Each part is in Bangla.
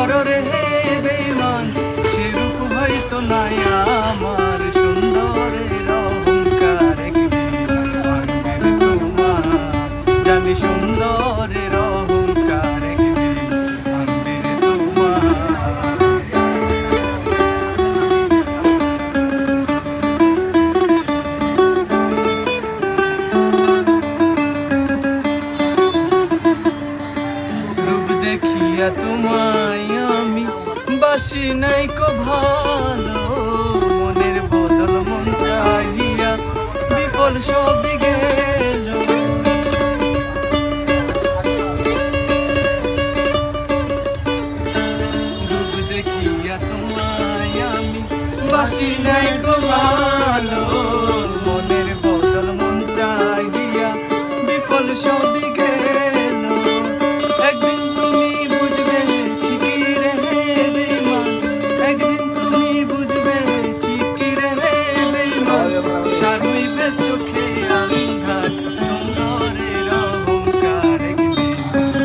করো রে বেঈমান, সেরূপ হয়তো নাই আমার। সুন্দরের অহংকার একদিন ভাঙবে রে তোমার, জানি সুন্দরের অহংকার একদিন ভাঙবে রে তোমার। রূপ দেখিয়া তোমায় আমি বাসি নাই কো ভালো, মনের বদল মন চাহিয়া বিফল সবই গেল। রূপ দেখিয়া তোমায় আমি বাসি নাই কো ভালো, মনের বদল মন চাহিয়া বিফল সবই গেল। একদিন তুমি বুঝবে ঠিকই রে বেঈমান, একদিন তুমি বুঝবে ঠিকই রে বেঈমান। সার হইবে চোখে আন্ধার, সুন্দরের অহংকার একদিন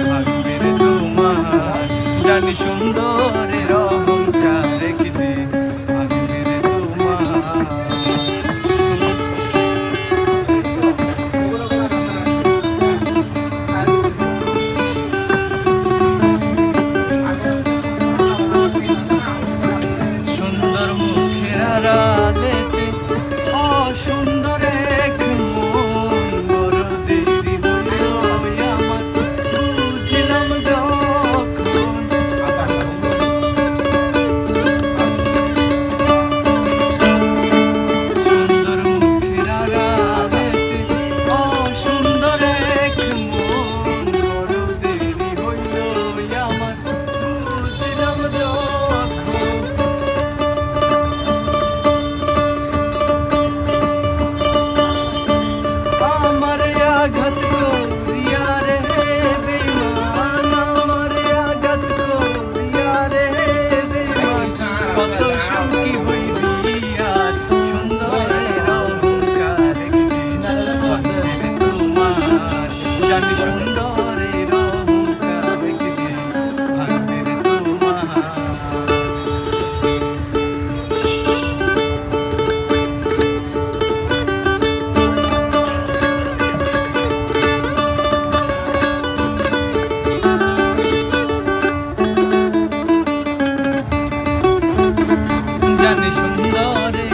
ভাঙবে রে তোমার, জানি সুন্দরের অহংকার একদিন ভাঙবে রে তোমার। সুন্দর মুখের আড়ালেতে অসুন্দর এক মন, বড় দেরি হইল আমার বুঝিলাম যখন। সুন্দর মুখের আড়ালেতে অসুন্দর এক মন, বড় দেরি হইল আমার বুঝিলাম যখন। আমারে আঘাত করিয়া রে বেঈমান, আমারে আঘাত করিয়া রে বেঈমান। কত সুখী হইবি আর সুন্দরের অহংকার একদিন ভাঙবে রে তোমার, জানি সুন্দরের অহংকার একদিন ভাঙবে রে তোমার। জানি সুন্দরের